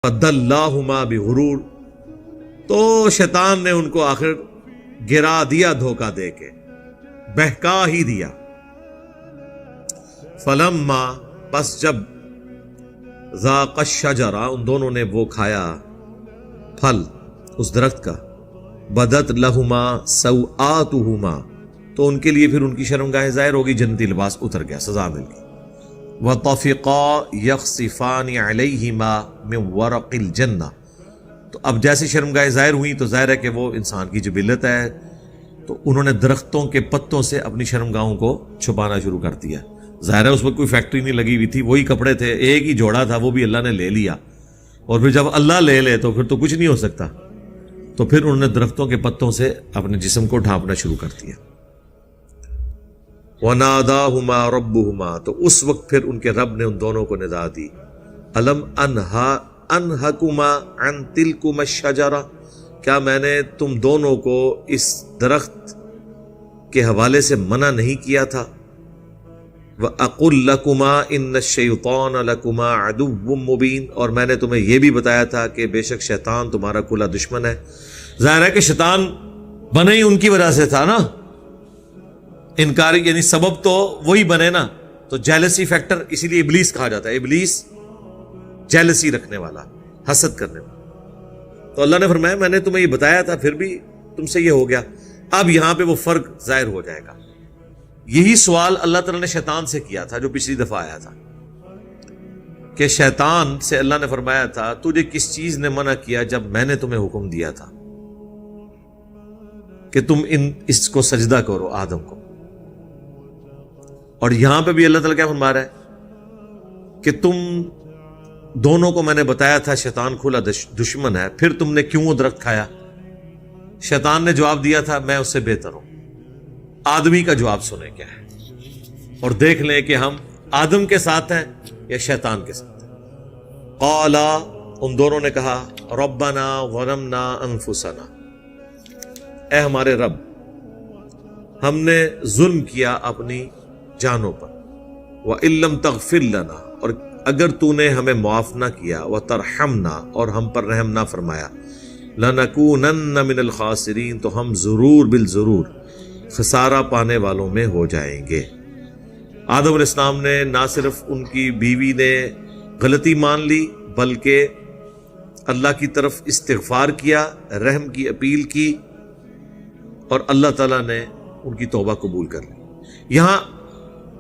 فَدَلَّاهُمَا بِغُرُورٍ، تو شیطان نے ان کو آخر گرا دیا دھوکہ دے کے، بہکا ہی دیا۔ فَلَمَّا، پس جب ذاقَ الشَّجَرَ، ان دونوں نے وہ کھایا پھل اس درخت کا، بدت لہما سوآتہما، تو ان کے لیے پھر ان کی شرمگاہیں ظاہر ہوگی، جنتی لباس اتر گیا، سزا مل گئی۔ وَطَفِقَا يَخْصِفَانِ عَلَيْهِمَا مِنْ وَرَقِ الْجَنَّةِ، تو اب جیسے شرمگاہیں ظاہر ہوئیں تو ظاہر ہے کہ وہ انسان کی جبلت ہے، تو انہوں نے درختوں کے پتوں سے اپنی شرمگاہوں کو چھپانا شروع کر دیا۔ ظاہر ہے اس وقت کوئی فیکٹری نہیں لگی ہوئی تھی، وہی کپڑے تھے، ایک ہی جوڑا تھا، وہ بھی اللہ نے لے لیا، اور پھر جب اللہ لے لے تو پھر تو کچھ نہیں ہو سکتا، تو پھر انہوں نے درختوں کے پتوں سے اپنے جسم کو ڈھانپنا شروع کر دیا۔ وَنَادَاهُمَا رَبُّهُمَا، تو اس وقت پھر ان کے رب نے ان دونوں کو ندا دی، أَلَمْ أَنْهَكُمَا عَنْ تِلْكُمَا الشَّجَرَةِ، کیا میں نے تم دونوں کو اس درخت کے حوالے سے منع نہیں کیا تھا؟ وَأَقُلْ لَكُمَا إِنَّ الشَّيْطَانَ لَكُمَا عَدُوٌّ مُّبِينٌ، اور میں نے تمہیں یہ بھی بتایا تھا کہ بے شک شیطان تمہارا کھلا دشمن ہے۔ ظاہر ہے کہ شیطان بنے ہی ان کی وجہ سے تھا نا، انکاری یعنی سبب تو وہی بنے نا، تو جیلسی فیکٹر، اسی لیے ابلیس کہا جاتا ہے، ابلیس جیلسی رکھنے والا، حسد کرنے والا۔ تو اللہ نے فرمایا میں نے تمہیں یہ بتایا تھا، پھر بھی تم سے یہ ہو گیا۔ اب یہاں پہ وہ فرق ظاہر ہو جائے گا۔ یہی سوال اللہ تعالیٰ نے شیطان سے کیا تھا جو پچھلی دفعہ آیا تھا، کہ شیطان سے اللہ نے فرمایا تھا تجھے کس چیز نے منع کیا جب میں نے تمہیں حکم دیا تھا کہ تم اس کو سجدہ کرو، آدم کو۔ اور یہاں پہ بھی اللہ تعالیٰ کیا فرما رہا ہے کہ تم دونوں کو میں نے بتایا تھا شیطان کھلا دشمن ہے، پھر تم نے کیوں وہ درخت کھایا؟ شیطان نے جواب دیا تھا میں اس سے بہتر ہوں۔ آدمی کا جواب سنیں کیا ہے، اور دیکھ لیں کہ ہم آدم کے ساتھ ہیں یا شیطان کے ساتھ ہیں۔ قالا، ان دونوں نے کہا ربنا ظلمنا انفسنا، اے ہمارے رب ہم نے ظلم کیا اپنی جانوں پر، وَإِن لَّمْ تَغْفِرْ لَنَا، اور اگر تو نے ہمیں معاف نہ کیا، وَتَرْحَمْنَا، اور ہم پر رحم نہ فرمایا، لَنَكُونَنَّ مِنَ الْخَاسِرِينَ، تو ہم ضرور بالضرور خسارہ پانے والوں میں ہو جائیں گے۔ آدم علیہ السلام نے نہ صرف ان کی بیوی نے غلطی مان لی، بلکہ اللہ کی طرف استغفار کیا، رحم کی اپیل کی، اور اللہ تعالیٰ نے ان کی توبہ قبول کر لی۔ یہاں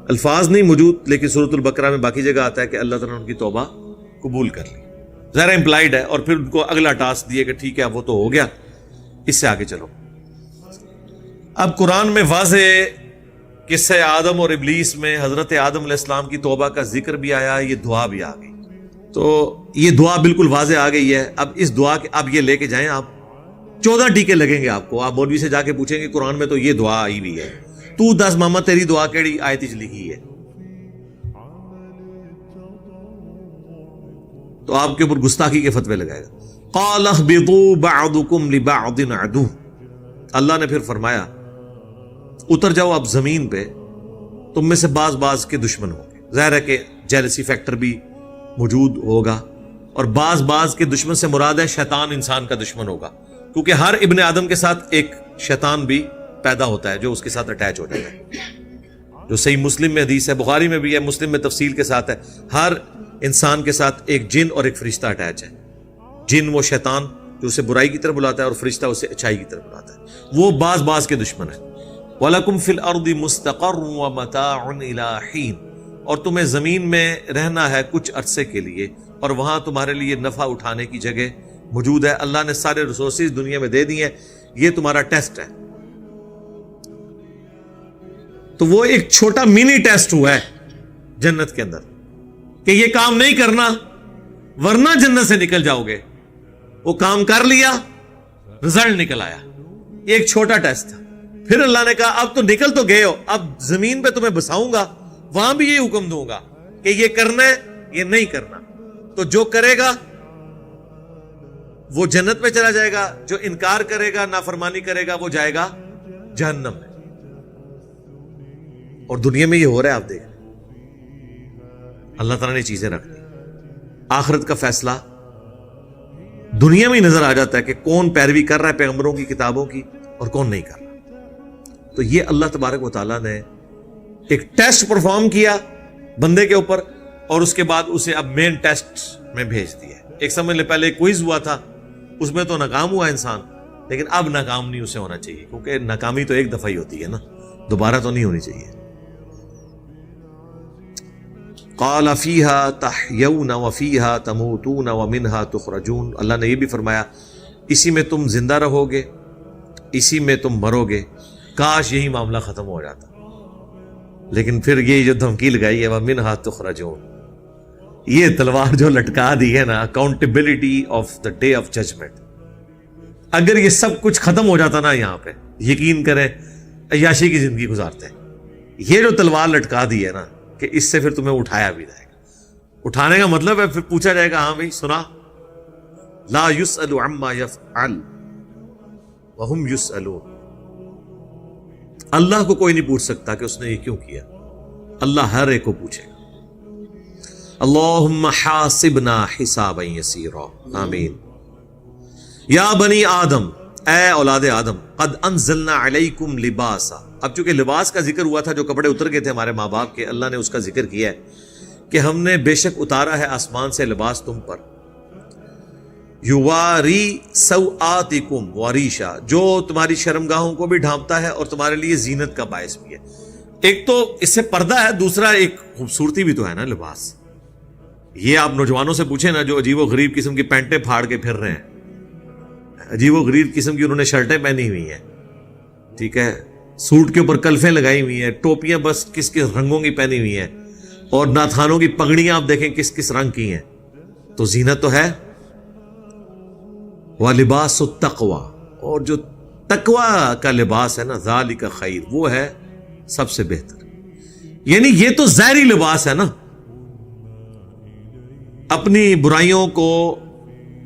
الفاظ نہیں موجود، لیکن سورۃ البقرہ میں باقی جگہ آتا ہے کہ اللہ تعالیٰ نے ان کی توبہ قبول کر لی، ظاہر امپلائڈ ہے، اور پھر ان کو اگلا ٹاسک دیے کہ ٹھیک ہے وہ تو ہو گیا، اس سے آگے چلو۔ اب قرآن میں واضح قصہ آدم اور ابلیس میں حضرت آدم علیہ السلام کی توبہ کا ذکر بھی آیا، یہ دعا بھی آ گئی، تو یہ دعا بالکل واضح آ گئی ہے۔ اب اس دعا کے اب یہ لے کے جائیں، آپ 14 ٹیکے لگیں گے آپ کو، آپ مولوی سے جا کے پوچھیں گے قرآن میں تو یہ دعا آئی ہوئی ہے، تو دس ماما تیری دعا کیڑی آیت وچ لکھی ہے، تو آپ کے اوپر گستاخی کے فتوے لگائے گا۔ قال اهبطوا بعضكم لبعض عدو، اللہ نے پھر فرمایا اتر جاؤ اب زمین پہ، تم میں سے بعض کے دشمن ہوں گے۔ ظاہر ہے کہ جیلسی فیکٹر بھی موجود ہوگا، اور بعض کے دشمن سے مراد ہے شیطان انسان کا دشمن ہوگا، کیونکہ ہر ابن آدم کے ساتھ ایک شیطان بھی پیدا ہوتا ہے جو اس کے ساتھ اٹیچ ہو جائے گا، جو صحیح مسلم میں حدیث ہے، بخاری میں بھی ہے، مسلم میں تفصیل کے ساتھ ہے، ہر انسان کے ساتھ ایک جن اور ایک فرشتہ اٹیچ ہے۔ جن وہ شیطان جو اسے برائی کی طرف بلاتا ہے، اور فرشتہ اسے اچھائی کی طرف بلاتا ہے، وہ بعض کے دشمن ہے۔ وَلَكُمْ فِي الْأَرْضِ مُسْتَقَرٌّ وَمَتَاعٌ إِلَىٰ حِينٍ، اور تمہیں زمین میں رہنا ہے کچھ عرصے کے لیے، اور وہاں تمہارے لیے نفع اٹھانے کی جگہ موجود ہے۔ اللہ نے سارے ریسورسز دنیا میں دے دی ہیں، یہ تمہارا ٹیسٹ ہے۔ تو وہ ایک چھوٹا منی ٹیسٹ ہوا ہے جنت کے اندر کہ یہ کام نہیں کرنا ورنہ جنت سے نکل جاؤ گے، وہ کام کر لیا، رزلٹ نکل آیا، ایک چھوٹا ٹیسٹ تھا۔ پھر اللہ نے کہا اب تو نکل تو گئے ہو، اب زمین پہ تمہیں بساؤں گا، وہاں بھی یہ حکم دوں گا کہ یہ کرنا ہے یہ نہیں کرنا، تو جو کرے گا وہ جنت میں چلا جائے گا، جو انکار کرے گا، نافرمانی کرے گا، وہ جائے گا جہنم میں۔ اور دنیا میں یہ ہو رہا ہے، آپ دیکھ اللہ تعالیٰ نے چیزیں رکھ دی۔ آخرت کا فیصلہ دنیا میں ہی نظر آ جاتا ہے کہ کون پیروی کر رہا ہے پیغمبروں کی کتابوں کی اور کون نہیں کر رہا. تو یہ اللہ تبارک و تعالیٰ نے ایک ٹیسٹ پرفارم کیا بندے کے اوپر اور اس کے بعد اسے اب مین ٹیسٹ میں بھیج دیا. ایک سمجھ لے پہلے کوئز ہوا تھا, اس میں تو ناکام ہوا انسان, لیکن اب ناکام نہیں اسے ہونا چاہیے, کیونکہ ناکامی تو ایک دفعہ ہی ہوتی ہے نا, دوبارہ تو نہیں ہونی چاہیے. قال فیہا تحیون وفیہا تموتون ومنہا تخرجون. اللہ نے یہ بھی فرمایا اسی میں تم زندہ رہو گے, اسی میں تم مرو گے. کاش یہی معاملہ ختم ہو جاتا, لیکن پھر یہ جو دھمکی لگائی ہے ومنہا تخرجون, یہ تلوار جو لٹکا دی ہے نا, accountability of the day of judgement. اگر یہ سب کچھ ختم ہو جاتا نا یہاں پہ, یقین کریں عیاشی کی زندگی گزارتے ہیں. یہ جو تلوار لٹکا دی ہے نا کہ اس سے پھر تمہیں اٹھایا بھی جائے گا. اٹھانے کا مطلب ہے پھر پوچھا جائے گا, ہاں بھائی سنا, لا یسأل عما یفعل وہم یسألون. اللہ کو کوئی نہیں پوچھ سکتا کہ اس نے یہ کیوں کیا, اللہ ہر ایک کو پوچھے گا. اللہم حاسبنا حسابا یسیرا, آمین. یا بنی آدم, اے اولاد آدم, قد انزلنا علیکم لباسا. اب چونکہ لباس کا ذکر ہوا تھا, جو کپڑے اتر گئے تھے ہمارے ماں باپ کے, اللہ نے اس کا ذکر کیا ہے کہ ہم نے بے شک اتارا ہے آسمان سے لباس تم پر. یواری سوآتکم وریشا, جو تمہاری شرمگاہوں کو بھی ڈھانپتا ہے اور تمہارے لیے زینت کا باعث بھی ہے. ایک تو اس سے پردہ ہے, دوسرا ایک خوبصورتی بھی تو ہے نا لباس. یہ آپ نوجوانوں سے پوچھیں نا جو عجیب و غریب قسم کی پینٹیں پھاڑ کے پھر رہے ہیں, عجیب و غریب قسم کی انہوں نے شرٹیں پہنی ہوئی ہیں, ٹھیک ہے, سوٹ کے اوپر کلفیں لگائی ہوئی ہیں, ٹوپیاں بس کس کس رنگوں کی پہنی ہوئی ہیں, اور ناتھانوں کی پگڑیاں آپ دیکھیں کس کس رنگ کی ہیں. تو زینت تو ہے. وَلِبَاسُ التَّقْوَى, اور جو تقوی کا لباس ہے نا, ذَلِكَ خیر, وہ ہے سب سے بہتر. یعنی یہ تو ظاہری لباس ہے نا, اپنی برائیوں کو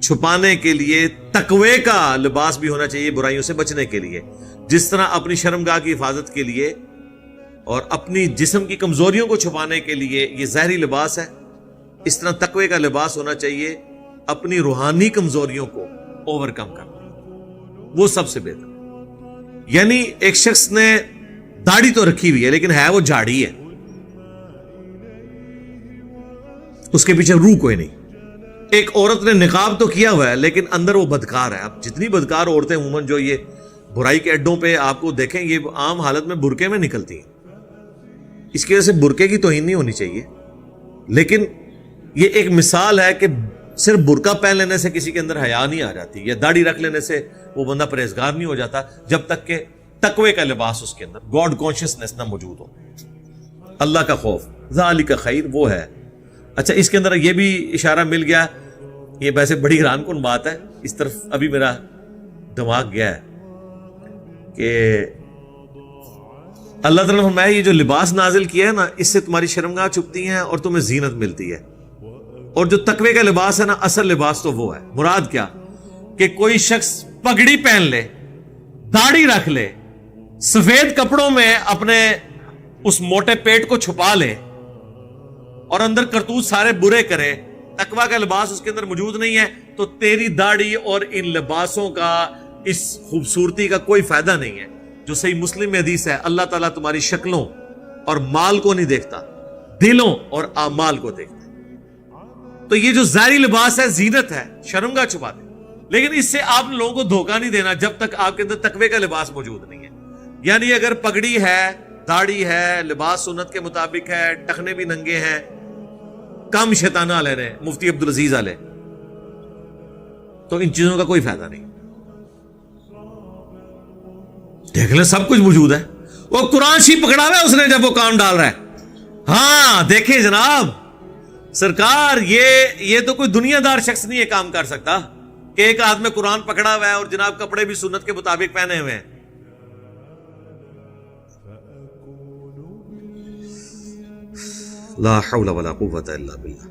چھپانے کے لیے تقوی کا لباس بھی ہونا چاہیے برائیوں سے بچنے کے لیے. جس طرح اپنی شرمگاہ کی حفاظت کے لیے اور اپنی جسم کی کمزوریوں کو چھپانے کے لیے یہ ظاہری لباس ہے, اس طرح تقوی کا لباس ہونا چاہیے اپنی روحانی کمزوریوں کو اوور کم کرنا, وہ سب سے بہتر. یعنی ایک شخص نے داڑھی تو رکھی ہوئی ہے لیکن ہے وہ جھاڑی ہے, اس کے پیچھے روح کوئی نہیں. ایک عورت نے نقاب تو کیا ہوا ہے لیکن اندر وہ بدکار ہے. اب جتنی بدکار عورتیں عموماً جو یہ برائی کے اڈوں پہ آپ کو دیکھیں, یہ عام حالت میں برقعے میں نکلتی ہیں. اس کی وجہ سے برقعے کی توہین نہیں ہونی چاہیے, لیکن یہ ایک مثال ہے کہ صرف برقع پہن لینے سے کسی کے اندر حیا نہیں آ جاتی, یا داڑھی رکھ لینے سے وہ بندہ پرہیزگار نہیں ہو جاتا, جب تک کہ تقوی کا لباس اس کے اندر, گاڈ کانشیسنس نہ موجود ہو, اللہ کا خوف. ذالک خیر, وہ ہے. اچھا, اس کے اندر یہ بھی اشارہ مل گیا, یہ ویسے بڑی حیران کن بات ہے, اس طرف ابھی میرا دماغ گیا ہے کہ اللہ تعالیٰ نے فرمایا یہ جو لباس نازل کیا ہے نا, اس سے تمہاری شرمگاہ چھپتی ہیں اور تمہیں زینت ملتی ہے. اور جو تقوی کا لباس ہے نا, اصل لباس تو وہ ہے. مراد کیا کہ کوئی شخص پگڑی پہن لے, داڑھی رکھ لے, سفید کپڑوں میں اپنے اس موٹے پیٹ کو چھپا لے اور اندر کرتوت سارے برے کرے, تقوی کا لباس اس کے اندر موجود نہیں ہے, تو تیری داڑھی اور ان لباسوں کا, اس خوبصورتی کا کوئی فائدہ نہیں ہے. جو صحیح مسلم میں حدیث ہے, اللہ تعالیٰ تمہاری شکلوں اور مال کو نہیں دیکھتا, دلوں اور اعمال کو دیکھتا. تو یہ جو ظاہری لباس ہے زینت ہے, شرمگاہ چھپاتے, لیکن اس سے آپ لوگوں کو دھوکہ نہیں دینا جب تک آپ کے اندر تقوی کا لباس موجود نہیں ہے. یعنی اگر پگڑی ہے, داڑھی ہے, لباس سنت کے مطابق ہے, ٹخنے بھی ننگے ہیں, کم شیطانہ علیہ نے مفتی عبدالعزیز علیہ, تو ان چیزوں کا کوئی فائدہ نہیں. دیکھ لیں سب کچھ موجود ہے. وہ قرآن شریف پکڑا ہوا ہے اس نے جب وہ کام ڈال رہا ہے. ہاں دیکھیں جناب سرکار, یہ تو کوئی دنیا دار شخص نہیں یہ کام کر سکتا کہ ایک ہاتھ میں قرآن پکڑا ہوا ہے اور جناب کپڑے بھی سنت کے مطابق پہنے ہوئے ہیں. لا حول ولا قوت الا باللہ.